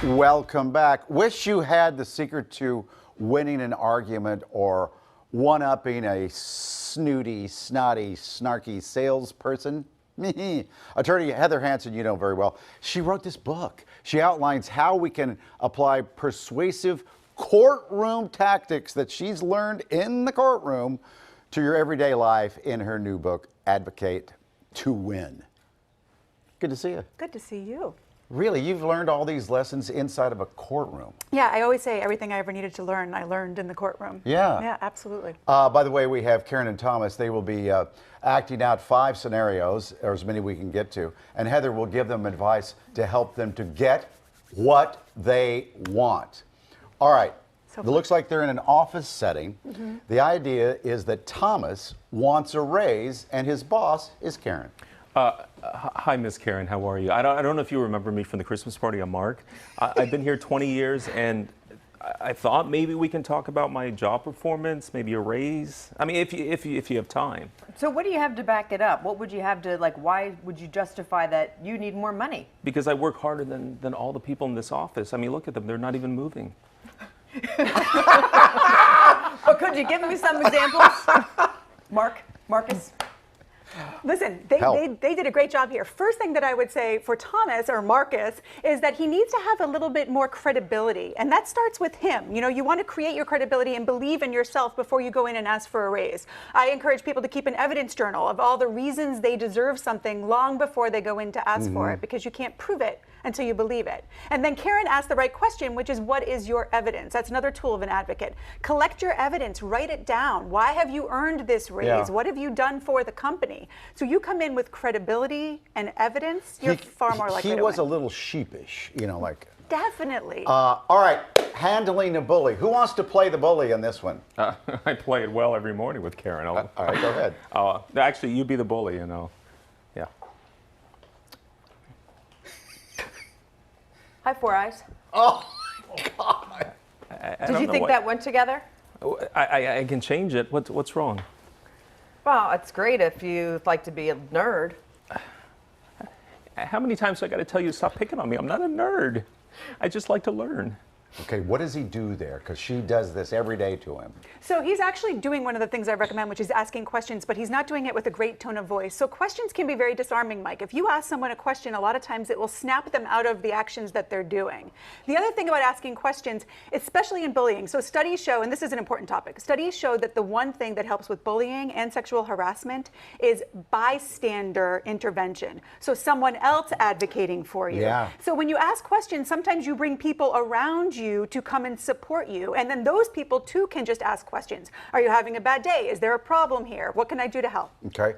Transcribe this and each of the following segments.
Welcome back. Wish you had the secret to winning an argument or one-upping a snooty, snotty, snarky salesperson? Attorney Heather Hansen, you know very well. She wrote this book. She outlines how we can apply persuasive courtroom tactics that she's learned in the courtroom to your everyday life in her new book, Advocate to Win. Good to see you. Good to see you. Really, you've learned all these lessons inside of a courtroom. Yeah, I always say everything I ever needed to learn, I learned in the courtroom. Yeah. Yeah, absolutely. By the way, we have Karen and Thomas. They will be acting out 5 scenarios, or as many we can get to, and Heather will give them advice to help them to get what they want. All right. It looks like they're in an office setting. Mm-hmm. The idea is that Thomas wants a raise, and his boss is Karen. Hi, Miss Karen. How are you? I don't know if you remember me from the Christmas party. I'm Mark. I've been here 20 years, and I thought maybe we can talk about my job performance, maybe a raise. I mean, if you have time. So what do you have to back it up? What would you have to, like, why would you justify that you need more money? Because I work harder than all the people in this office. I mean, look at them. They're not even moving. But could you give me some examples? Marcus? Listen, they did a great job here. First thing that I would say for Thomas or Marcus is that he needs to have a little bit more credibility, and that starts with him. You know, you want to create your credibility and believe in yourself before you go in and ask for a raise. I encourage people to keep an evidence journal of all the reasons they deserve something long before they go in to ask for it, because you can't prove it until you believe it. And then Karen asked the right question, which is, what is your evidence? That's another tool of an advocate. Collect your evidence, write it down. Why have you earned this raise? Yeah. What have you done for the company? So you come in with credibility and evidence, you're far more likely to win. He was a little sheepish, you know, like. Definitely. All right, handling a bully. Who wants to play the bully in this one? I play it well every morning with Karen. All right, go ahead. Actually, you be the bully, you know. Yeah. Hi, Four Eyes. Oh, my God. Did you think that went together? I can change it. What's wrong? Well, it's great if you like to be a nerd. How many times do I got to tell you to stop picking on me? I'm not a nerd. I just like to learn. Okay, what does he do there? Because she does this every day to him. So he's actually doing one of the things I recommend, which is asking questions, but he's not doing it with a great tone of voice. So questions can be very disarming, Mike. If you ask someone a question, a lot of times it will snap them out of the actions that they're doing. The other thing about asking questions, especially in bullying, so studies show, and this is an important topic, studies show that the one thing that helps with bullying and sexual harassment is bystander intervention. So someone else advocating for you. Yeah. So when you ask questions, sometimes you bring people around you to come and support you. And then those people too can just ask questions. Are you having a bad day? Is there a problem here? What can I do to help? Okay.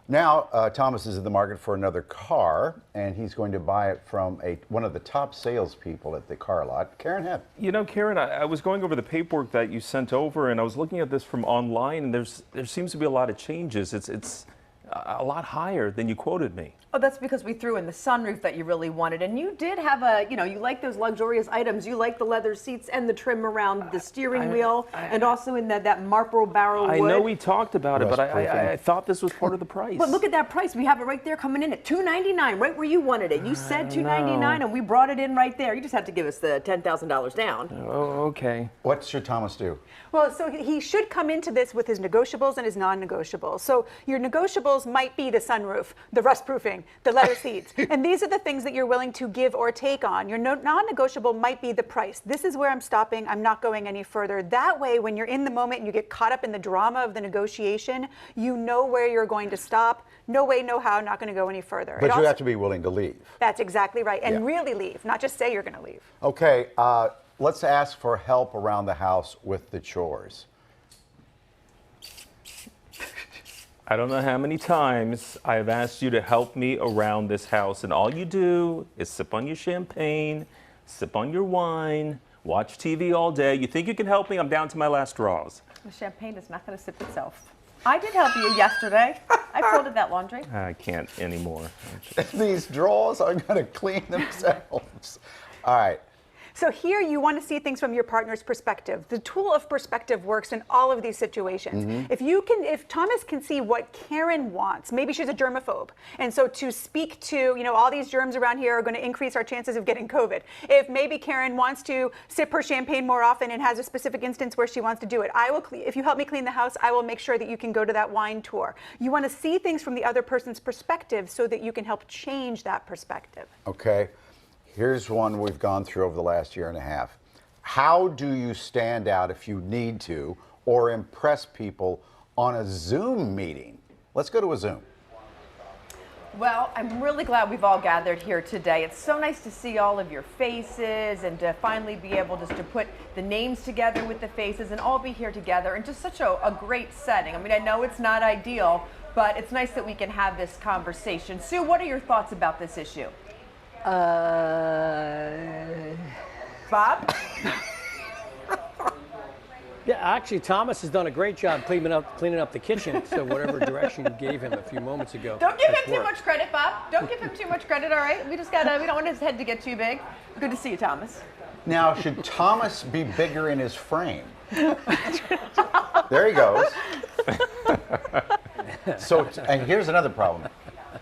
Now, Thomas is in the market for another car, and he's going to buy it from one of the top salespeople at the car lot, Karen Hepp. You know, Karen, I was going over the paperwork that you sent over, and I was looking at this from online, and there seems to be a lot of changes. It's a lot higher than you quoted me. Oh, that's because we threw in the sunroof that you really wanted. And you did have a, you know, you like those luxurious items. You like the leather seats and the trim around the steering wheel, and also in that Marlboro barrel wood. I know we talked about it, but I thought this was part of the price. But look at that price. We have it right there coming in at $299, right where you wanted it. You said $299, and we brought it in right there. You just have to give us the $10,000 down. Oh, okay. What should Thomas do? Well, so he should come into this with his negotiables and his non-negotiables. So your negotiables might be the sunroof, the rust proofing, the leather seats. And these are the things that you're willing to give or take on. Your non-negotiable might be the price. This is where I'm stopping. I'm not going any further. That way, when you're in the moment and you get caught up in the drama of the negotiation, you know where you're going to stop. No way, no how, not going to go any further. But you have to be willing to leave. That's exactly right. And really leave, not just say you're going to leave. Okay, let's ask for help around the house with the chores. I don't know how many times I've asked you to help me around this house, and all you do is sip on your champagne, sip on your wine, watch TV all day. You think you can help me? I'm down to my last straws. The champagne is not going to sip itself. I did help you yesterday. I folded that laundry. I can't anymore. These drawers are going to clean themselves. All right. So here you want to see things from your partner's perspective. The tool of perspective works in all of these situations. If Thomas can see what Karen wants, maybe she's a germaphobe, and so to speak to, all these germs around here are going to increase our chances of getting COVID. If maybe Karen wants to sip her champagne more often and has a specific instance where she wants to do it, if you help me clean the house, I will make sure that you can go to that wine tour. You want to see things from the other person's perspective so that you can help change that perspective. Okay. Here's one we've gone through over the last year and a half. How do you stand out if you need to or impress people on a Zoom meeting? Let's go to a Zoom. Well, I'm really glad we've all gathered here today. It's so nice to see all of your faces and to finally be able just to put the names together with the faces and all be here together in just such a great setting. I mean, I know it's not ideal, but it's nice that we can have this conversation. Sue, what are your thoughts about this issue? Bob? Yeah, actually, Thomas has done a great job cleaning up the kitchen. So whatever direction you gave him a few moments ago. Don't give him has too worked. much credit, Bob. Don't give him too much credit, all right? We don't want his head to get too big. Good to see you, Thomas. Now, should Thomas be bigger in his frame? There he goes. So, and here's another problem.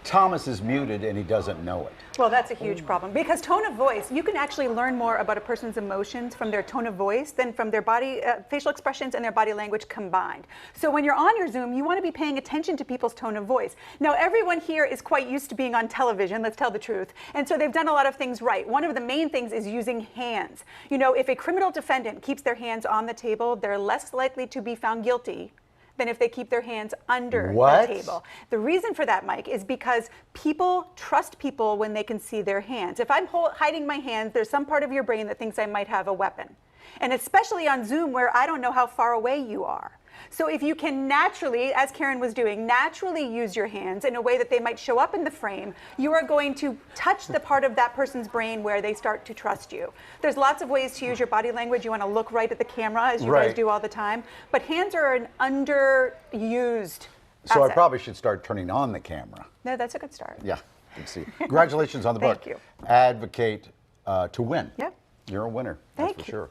Thomas is muted and he doesn't know it. Well, that's a huge problem because tone of voice, you can actually learn more about a person's emotions from their tone of voice than from their body, facial expressions and their body language combined. So when you're on your Zoom, you want to be paying attention to people's tone of voice. Now, everyone here is quite used to being on television, let's tell the truth. And so they've done a lot of things right. One of the main things is using hands. If a criminal defendant keeps their hands on the table, they're less likely to be found guilty than if they keep their hands under the table. The reason for that, Mike, is because people trust people when they can see their hands. If I'm hiding my hands, there's some part of your brain that thinks I might have a weapon. And especially on Zoom where I don't know how far away you are. So if you can naturally, as Karen was doing, naturally use your hands in a way that they might show up in the frame, you are going to touch the part of that person's brain where they start to trust you. There's lots of ways to use your body language. You want to look right at the camera, as you guys do all the time. But hands are an underused So asset. I probably should start turning on the camera. No, that's a good start. Yeah, let's see. Congratulations on the book. Thank you. Advocate to win. Yep. You're a winner, Thank that's for you. sure.